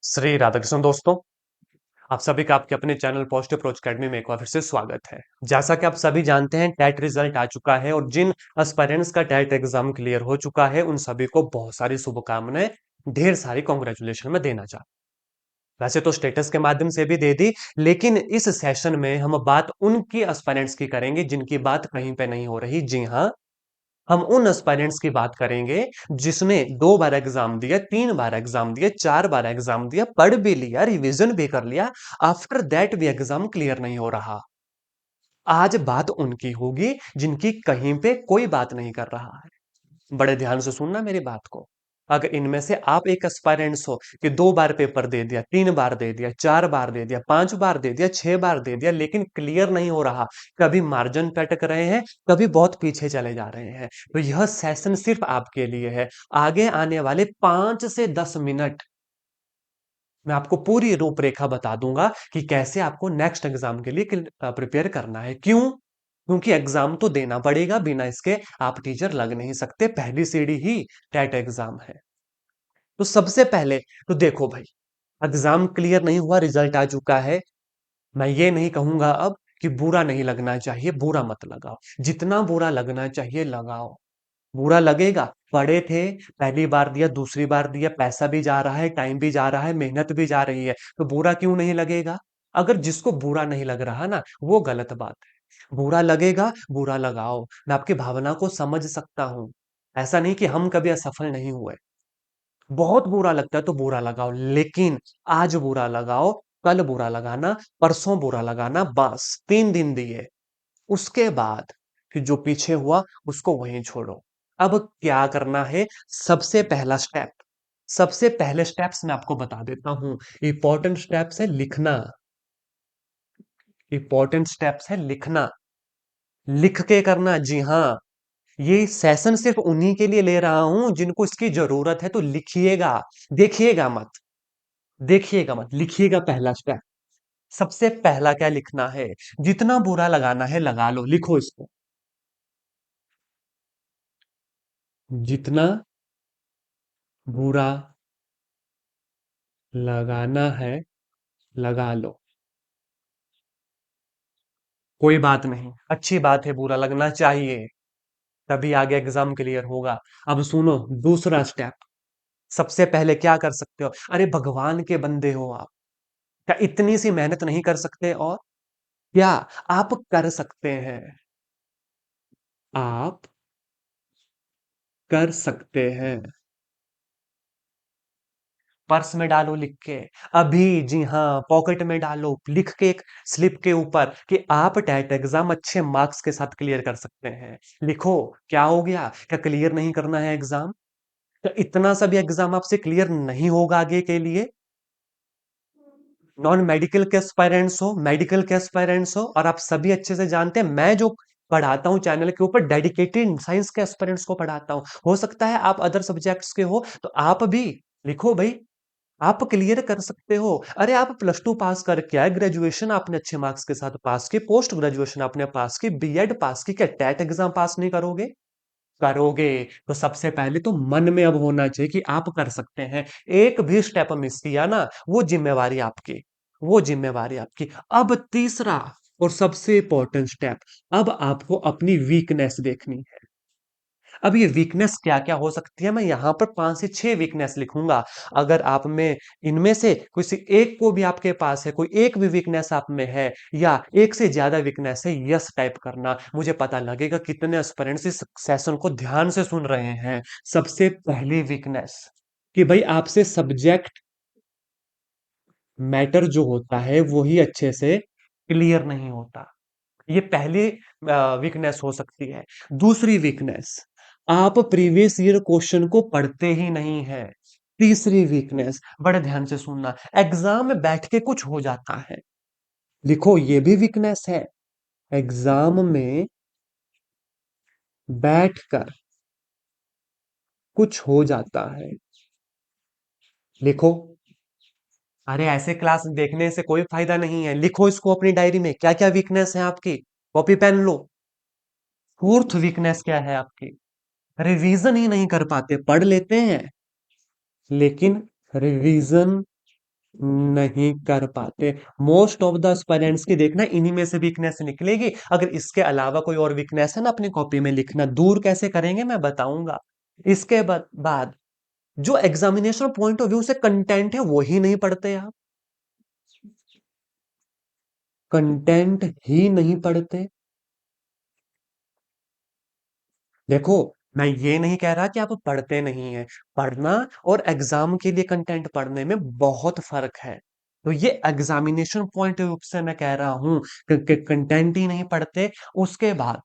श्री राधाकृष्ण दोस्तों, आप सभी का आपके अपने चैनल पॉजिटिव अप्रोच अकेडमी में एक बार फिर से स्वागत है। जैसा कि आप सभी जानते हैं, टेट रिजल्ट आ चुका है और जिन एस्पायरेंट्स का टेट एग्जाम क्लियर हो चुका है उन सभी को बहुत सारी शुभकामनाएं, ढेर सारी कॉन्ग्रेचुलेशन में देना चाहता हूं। वैसे तो स्टेटस के माध्यम से भी दे दी, लेकिन इस सेशन में हम बात उनकी एस्पायरेंट्स की करेंगे जिनकी बात कहीं पे नहीं हो रही। जी हाँ, हम उन एस्पायरेंट्स की बात करेंगे जिसने 2 बार एग्जाम दिया, 3 बार एग्जाम दिया, 4 बार एग्जाम दिया, पढ़ भी लिया, रिवीजन भी कर लिया, आफ्टर दैट भी एग्जाम क्लियर नहीं हो रहा। आज बात उनकी होगी जिनकी कहीं पे कोई बात नहीं कर रहा है। बड़े ध्यान से सुनना मेरी बात को। अगर इनमें से आप एक एस्पायरेंट्स हो कि 2 बार पेपर दे दिया, 3 बार दे दिया, 4 बार दे दिया, 5 बार दे दिया, 6 बार दे दिया, लेकिन क्लियर नहीं हो रहा, कभी मार्जिन पे अटक रहे हैं, कभी बहुत पीछे चले जा रहे हैं, तो यह सेशन सिर्फ आपके लिए है। आगे आने वाले 5 से 10 मिनट मैं आपको पूरी रूपरेखा बता दूंगा कि कैसे आपको नेक्स्ट एग्जाम के लिए प्रिपेयर करना है। क्यों? क्योंकि एग्जाम तो देना पड़ेगा, बिना इसके आप टीचर लग नहीं सकते। पहली सीढ़ी ही टेट एग्जाम है। तो सबसे पहले तो देखो भाई, एग्जाम क्लियर नहीं हुआ, रिजल्ट आ चुका है। मैं ये नहीं कहूंगा अब कि बुरा नहीं लगना चाहिए, बुरा मत लगाओ। जितना बुरा लगना चाहिए लगाओ। बुरा लगेगा, पढ़े थे, पहली बार दिया, दूसरी बार दिया, पैसा भी जा रहा है, टाइम भी जा रहा है, मेहनत भी जा रही है, तो बुरा क्यों नहीं लगेगा? अगर जिसको बुरा नहीं लग रहा ना, वो गलत बात है। बुरा लगेगा, बुरा लगाओ। मैं आपकी भावना को समझ सकता हूं। ऐसा नहीं कि हम कभी असफल नहीं हुए। बहुत बुरा लगता है तो बुरा लगाओ, लेकिन आज बुरा लगाओ, कल बुरा लगाना, परसों बुरा लगाना, बस 3 दिन दिए। उसके बाद फिर जो पीछे हुआ उसको वहीं छोड़ो। अब क्या करना है? सबसे पहला स्टेप, सबसे पहले स्टेप्स मैं आपको बता देता हूं। इंपॉर्टेंट स्टेप्स है लिखना। इंपॉर्टेंट स्टेप्स है लिखना, लिख के करना। जी हाँ, ये सेशन सिर्फ उन्हीं के लिए ले रहा हूं जिनको इसकी जरूरत है, तो लिखिएगा। देखिएगा मत, देखिएगा मत, लिखिएगा। पहला स्टेप, सबसे पहला क्या लिखना है? जितना बुरा लगाना है लगा लो, लिखो इसको। जितना बुरा लगाना है लगा लो। कोई बात नहीं, अच्छी बात है, बुरा लगना चाहिए, तभी आगे एग्जाम क्लियर होगा। अब सुनो, दूसरा स्टेप। सबसे पहले क्या कर सकते हो? अरे भगवान के बंदे हो आप, क्या इतनी सी मेहनत नहीं कर सकते? और क्या आप कर सकते हैं? आप कर सकते हैं। पर्स में डालो लिख के, अभी। जी हाँ, पॉकेट में डालो लिख के, एक स्लिप के ऊपर, कि आप टेट एग्जाम अच्छे मार्क्स के साथ क्लियर कर सकते हैं। लिखो। क्या हो गया? क्या क्लियर नहीं करना है एग्जाम? क्या इतना सा भी एग्जाम आपसे क्लियर नहीं होगा आगे के लिए? नॉन मेडिकल के एस्पायरेंट्स हो, मेडिकल के एस्पायरेंट्स हो, और आप सभी अच्छे से जानते हैं मैं जो पढ़ाता हूं चैनल के ऊपर, डेडिकेटेड साइंस के एस्पायरेंट्स को पढ़ाता हूं। हो सकता है आप अदर सब्जेक्ट्स के हो, तो आप भी लिखो भाई, आप क्लियर कर सकते हो। अरे आप +2 पास करके आए, ग्रेजुएशन आपने अच्छे मार्क्स के साथ पास की, पोस्ट ग्रेजुएशन आपने पास की, बीएड पास की, क्या टेट एग्जाम पास नहीं करोगे? करोगे। तो सबसे पहले तो मन में अब होना चाहिए कि आप कर सकते हैं। एक भी स्टेप मिस किया ना, वो जिम्मेवारी आपकी, वो जिम्मेवारी आपकी। अब तीसरा और सबसे इंपॉर्टेंट स्टेप, अब आपको अपनी वीकनेस देखनी है। अब ये वीकनेस क्या क्या हो सकती है, मैं यहां पर 5 से 6 वीकनेस लिखूंगा। अगर आप में इनमें से किसी एक को भी आपके पास है, कोई एक भी वीकनेस आप में है, या एक से ज्यादा वीकनेस है, यस टाइप करना। मुझे पता लगेगा कितने एस्पिरेंट्स इस सेशन को ध्यान से सुन रहे हैं। सबसे पहली वीकनेस, कि भाई आपसे सब्जेक्ट मैटर जो होता है वही अच्छे से क्लियर नहीं होता। ये पहली वीकनेस हो सकती है। दूसरी वीकनेस, आप प्रीवियस ईयर क्वेश्चन को पढ़ते ही नहीं है। तीसरी वीकनेस, बड़े ध्यान से सुनना, एग्जाम में बैठ के कुछ हो जाता है। लिखो, ये भी वीकनेस है। एग्जाम में बैठकर कुछ हो जाता है। लिखो। अरे ऐसे क्लास देखने से कोई फायदा नहीं है, लिखो इसको अपनी डायरी में, क्या क्या वीकनेस है आपकी। कॉपी पेन लो। फोर्थ वीकनेस क्या है आपकी? रिवीजन ही नहीं कर पाते, पढ़ लेते हैं लेकिन रिवीजन नहीं कर पाते। मोस्ट ऑफ द एस्पायरेंट्स की देखना इन्हीं में से वीकनेस निकलेगी। अगर इसके अलावा कोई और वीकनेस है ना, अपनी कॉपी में लिखना। दूर कैसे करेंगे मैं बताऊंगा। इसके बाद जो एग्जामिनेशन पॉइंट ऑफ व्यू से कंटेंट है वही नहीं पढ़ते आप। कंटेंट ही नहीं पढ़ते। देखो, मैं ये नहीं कह रहा कि आप पढ़ते नहीं हैं। पढ़ना और एग्जाम के लिए कंटेंट पढ़ने में बहुत फर्क है। तो ये एग्जामिनेशन पॉइंट ऑफ व्यू से मैं कह रहा हूं कि कंटेंट ही नहीं पढ़ते। उसके बाद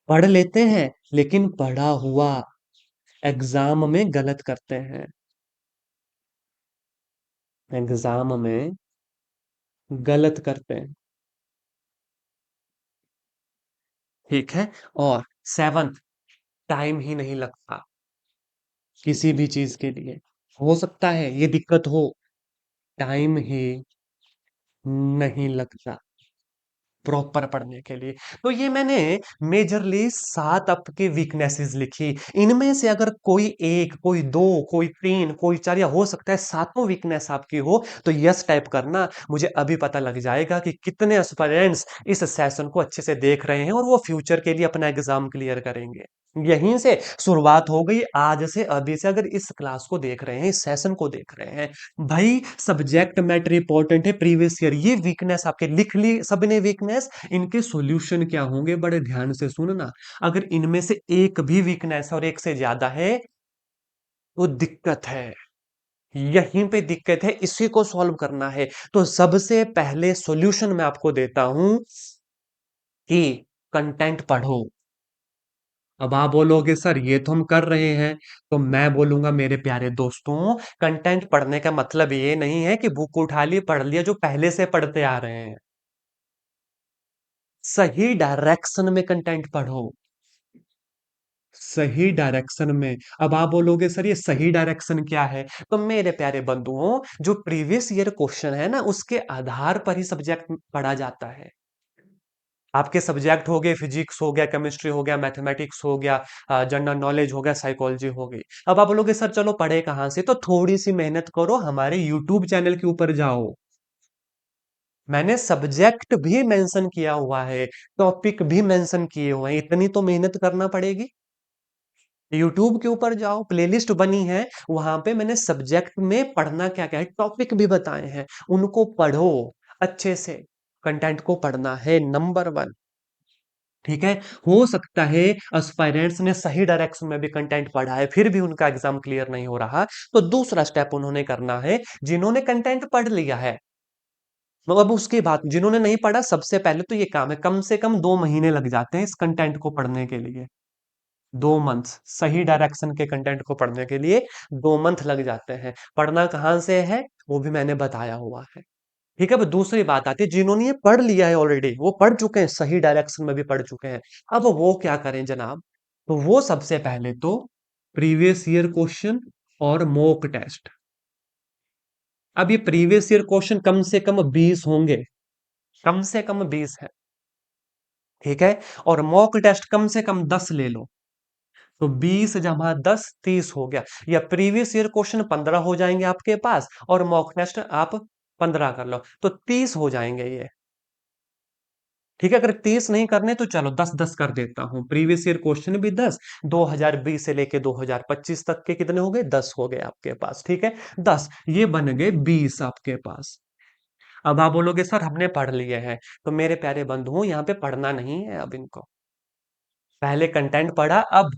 पढ़ लेते हैं, लेकिन पढ़ा हुआ एग्जाम में गलत करते हैं। एग्जाम में गलत करते हैं। ठीक है। और सेवंथ, टाइम ही नहीं लगता किसी भी चीज के लिए। हो सकता है ये दिक्कत हो, टाइम ही नहीं लगता प्रॉपर पढ़ने के लिए। तो ये मैंने मेजरली 7 आपके वीकनेसेस लिखी। इनमें से अगर कोई एक, कोई दो, कोई तीन, कोई चार, या हो सकता है सातों वीकनेस आपकी हो, तो यस टाइप करना। मुझे अभी पता लग जाएगा कि कितने एस्पिरेंट्स इस सेशन को अच्छे से देख रहे हैं और वो फ्यूचर के लिए अपना एग्जाम क्लियर करेंगे। यहीं से शुरुआत हो गई, आज से, अभी से। अगर इस क्लास को देख रहे हैं, इस सेशन को देख रहे हैं, भाई सब्जेक्ट मैटर इंपॉर्टेंट है, प्रीवियस ईयर। ये वीकनेस आपके लिख ली सबने वीकनेस। इनके सॉल्यूशन क्या होंगे, बड़े ध्यान से सुनना। अगर इनमें से एक भी वीकनेस और एक से ज्यादा है तो दिक्कत है। यहीं पे दिक्कत है, इसी को सॉल्व करना है। तो सबसे पहले सॉल्यूशन मैं आपको देता हूं कि कंटेंट पढ़ो। अब आप बोलोगे सर ये तो हम कर रहे हैं। तो मैं बोलूंगा मेरे प्यारे दोस्तों, कंटेंट पढ़ने का मतलब ये नहीं है कि बुक उठा ली पढ़ लिया जो पहले से पढ़ते आ रहे हैं। सही डायरेक्शन में कंटेंट पढ़ो। सही डायरेक्शन में। अब आप बोलोगे सर ये सही डायरेक्शन क्या है। तो मेरे प्यारे बंधुओं, जो प्रीवियस ईयर क्वेश्चन है ना, उसके आधार पर ही सब्जेक्ट पढ़ा जाता है। आपके सब्जेक्ट हो गए, फिजिक्स हो गया, केमिस्ट्री हो गया, मैथमेटिक्स हो गया, जनरल नॉलेज हो गया, साइकोलॉजी हो गई। अब आप बोलोगे सर चलो पढ़े कहाँ से, तो थोड़ी सी मेहनत करो, हमारे यूट्यूब चैनल के ऊपर जाओ। मैंने सब्जेक्ट भी मेंशन किया हुआ है, टॉपिक भी मेंशन किए हुए हैं। इतनी तो मेहनत करना पड़ेगी। यूट्यूब के ऊपर जाओ, प्लेलिस्ट बनी है, वहां पे मैंने सब्जेक्ट में पढ़ना क्या क्या है, टॉपिक भी बताए हैं। उनको पढ़ो अच्छे से। कंटेंट को पढ़ना है नंबर वन। ठीक है। हो सकता है एस्पायरेंट्स ने सही डायरेक्शन में भी कंटेंट पढ़ा है, फिर भी उनका एग्जाम क्लियर नहीं हो रहा। तो दूसरा स्टेप उन्होंने करना है, जिन्होंने कंटेंट पढ़ लिया है, मतलब अब उसके बाद जिन्होंने नहीं पढ़ा, सबसे पहले तो ये काम है, कम से कम 2 महीने लग जाते हैं इस कंटेंट को पढ़ने के लिए। 2 मंथ सही डायरेक्शन के कंटेंट को पढ़ने के लिए 2 मंथ लग जाते हैं। पढ़ना कहाँ से है वो भी मैंने बताया हुआ है। ठीक है। अब दूसरी बात आती है, जिन्होंने ये पढ़ लिया है ऑलरेडी, वो पढ़ चुके हैं, सही डायरेक्शन में भी पढ़ चुके हैं। अब वो क्या करें जनाब। तो वो सबसे पहले तो प्रीवियस ईयर क्वेश्चन और मॉक टेस्ट। अब ये प्रीवियस ईयर क्वेश्चन कम से कम 20 होंगे। कम से कम 20 है। ठीक है। और मॉक टेस्ट कम से कम 10 ले लो। तो 20 जमा 10, 30 हो गया। या प्रीवियस ईयर क्वेश्चन 15 हो जाएंगे आपके पास, और मॉक टेस्ट आप 15 कर लो, तो 30 हो जाएंगे ये। ठीक है। अगर 30 नहीं करने तो चलो 10-10 कर देता हूं। प्रीवियस ईयर क्वेश्चन भी 10, 2020 से लेके 2025 तक के कितने हो गए, 10 हो गए आपके पास। ठीक है। 10 ये बन गए 20 आपके पास। अब आप बोलोगे सर हमने पढ़ लिए हैं। तो मेरे प्यारे बंधुओं, यहाँ पे पढ़ना नहीं है अब इनको। पहले कंटेंट पढ़ा, अब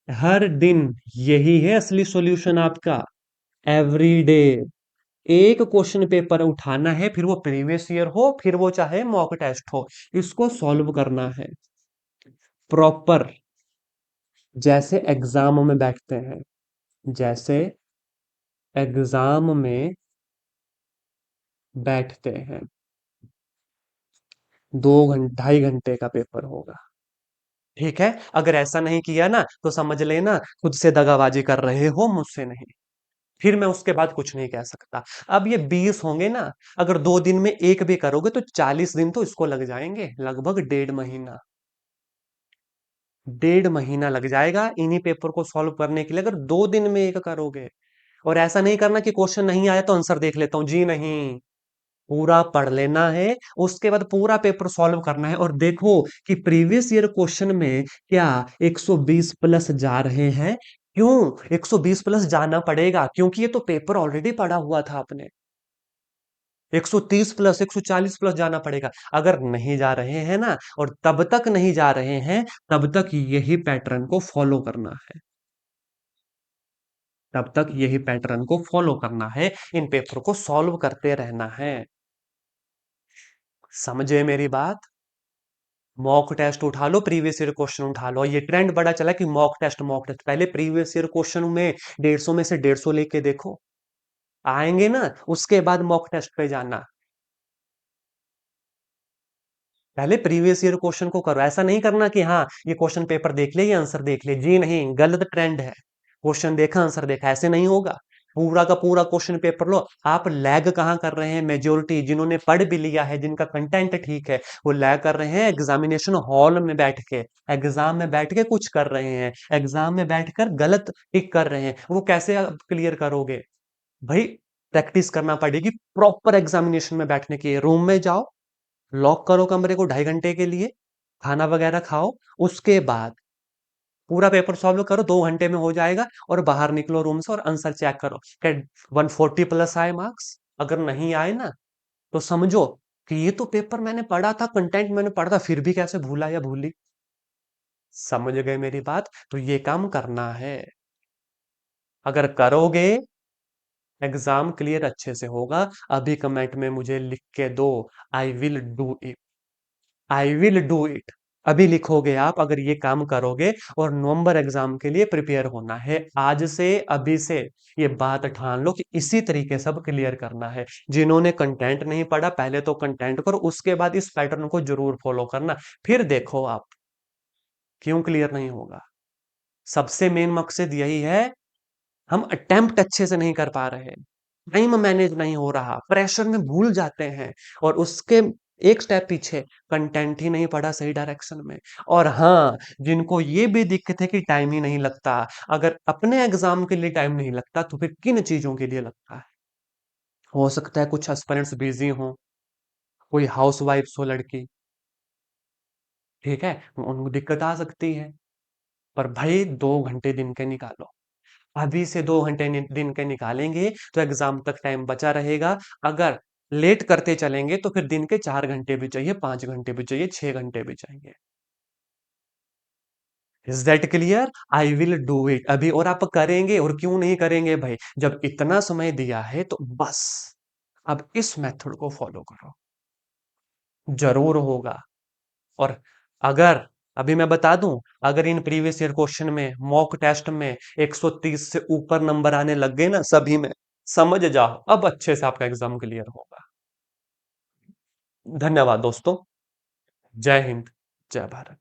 हर दिन यही है असली सॉल्यूशन आपका। एवरी डे एक क्वेश्चन पेपर उठाना है, फिर वो प्रीवियस ईयर हो, फिर वो चाहे मॉक टेस्ट हो, इसको सॉल्व करना है प्रॉपर, जैसे एग्जाम में बैठते हैं। जैसे एग्जाम में बैठते हैं। 2 घंटे 2.5 घंटे का पेपर होगा। ठीक है। अगर ऐसा नहीं किया ना, तो समझ लेना खुद से दगाबाजी कर रहे हो, मुझसे नहीं। फिर मैं उसके बाद कुछ नहीं कह सकता। अब ये 20 होंगे ना, अगर 2 दिन में एक भी करोगे तो 40 दिन तो इसको लग जाएंगे, लगभग 1.5 महीना। 1.5 महीना लग जाएगा इन्हीं पेपर को सॉल्व करने के लिए, अगर 2 दिन में एक करोगे। और ऐसा नहीं करना कि क्वेश्चन नहीं आया तो आंसर देख लेता हूं, जी नहीं। पूरा पढ़ लेना है, उसके बाद पूरा पेपर सॉल्व करना है। और देखो कि प्रीवियस ईयर क्वेश्चन में क्या 120 प्लस जा रहे हैं? क्यों 120 प्लस जाना पड़ेगा? क्योंकि ये तो पेपर ऑलरेडी पढ़ा हुआ था आपने। 130 प्लस 140 प्लस जाना पड़ेगा। अगर नहीं जा रहे हैं ना, और तब तक नहीं जा रहे हैं, तब तक यही पैटर्न को फॉलो करना है। तब तक यही पैटर्न को फॉलो करना है, इन पेपर को सॉल्व करते रहना है। समझे मेरी बात? मॉक टेस्ट उठा लो, प्रीवियस ईयर क्वेश्चन उठा लो। ये ट्रेंड बड़ा चला कि मॉक टेस्ट पहले प्रीवियस ईयर क्वेश्चन में 150 में से 150 लेके देखो, आएंगे ना, उसके बाद मॉक टेस्ट पे जाना। पहले प्रीवियस ईयर क्वेश्चन को करो। ऐसा नहीं करना कि हाँ ये क्वेश्चन पेपर देख ले, ये आंसर देख ले, जी नहीं, गलत ट्रेंड है। क्वेश्चन देखा आंसर देखा, ऐसे नहीं होगा। पूरा का पूरा क्वेश्चन पेपर लो। आप लैग कहाँ कर रहे हैं? मेजोरिटी जिन्होंने पढ़ भी लिया है, जिनका कंटेंट ठीक है, वो लैग कर रहे हैं एग्जामिनेशन हॉल में बैठ के। एग्जाम में बैठ के कुछ कर रहे हैं, एग्जाम में बैठकर गलत टिक कर रहे हैं। वो कैसे आप क्लियर करोगे भाई? प्रैक्टिस करना पड़ेगी प्रॉपर एग्जामिनेशन में बैठने की। रूम में जाओ, लॉक करो कमरे को 2.5 घंटे के लिए, खाना वगैरह खाओ, उसके बाद पूरा पेपर सॉल्व करो, 2 घंटे में हो जाएगा। और बाहर निकलो रूम से और आंसर चेक करो कि 140 प्लस आए मार्क्स। अगर नहीं आए ना, तो समझो कि ये तो पेपर मैंने पढ़ा था, कंटेंट मैंने पढ़ा था, फिर भी कैसे भूला या भूली। समझ गए मेरी बात? तो ये काम करना है। अगर करोगे, एग्जाम क्लियर अच्छे से होगा। अभी कमेंट में मुझे लिख के दो, I will do it, I will do it. अभी लिखोगे आप, अगर ये काम करोगे। और नवंबर एग्जाम के लिए प्रिपेयर होना है आज से, अभी से। ये बात ठान लो कि इसी तरीके सब क्लियर करना है। जिन्होंने कंटेंट नहीं पढ़ा, पहले तो कंटेंट करो, उसके बाद इस पैटर्न को जरूर फॉलो करना। फिर देखो आप क्यों क्लियर नहीं होगा। सबसे मेन मकसद यही है, हम अटेम्प्ट अच्छे से नहीं कर पा रहे, टाइम मैनेज नहीं हो रहा, प्रेशर में भूल जाते हैं। और उसके एक स्टेप पीछे, कंटेंट ही नहीं पढ़ा सही डायरेक्शन में। और हाँ, जिनको ये भी दिक्कत है कि टाइम ही नहीं लगता, अगर अपने एग्जाम के लिए टाइम नहीं लगता तो फिर किन चीजों के लिए लगता है? हो सकता है कुछ एस्पिरेंट्स बिजी हो, कोई हाउस वाइफ हो लड़की, ठीक है, उनको दिक्कत आ सकती है। पर भाई 2 घंटे दिन के निकालो। अभी से 2 घंटे दिन के निकालेंगे तो एग्जाम तक टाइम बचा रहेगा। अगर लेट करते चलेंगे तो फिर दिन के 4 घंटे भी चाहिए, 5 घंटे भी चाहिए, 6 घंटे भी चाहिए। Is that clear? I will do it अभी। और आप करेंगे, और क्यों नहीं करेंगे भाई? जब इतना समय दिया है तो बस अब इस मेथड को फॉलो करो, जरूर होगा। और अगर, अभी मैं बता दूं, अगर इन प्रीवियस ईयर क्वेश्चन में, मॉक टेस्ट में 130 से ऊपर नंबर आने लग गए ना सभी में, समझ जाओ अब अच्छे से आपका एग्जाम क्लियर होगा। धन्यवाद दोस्तों। जय हिंद, जय भारत।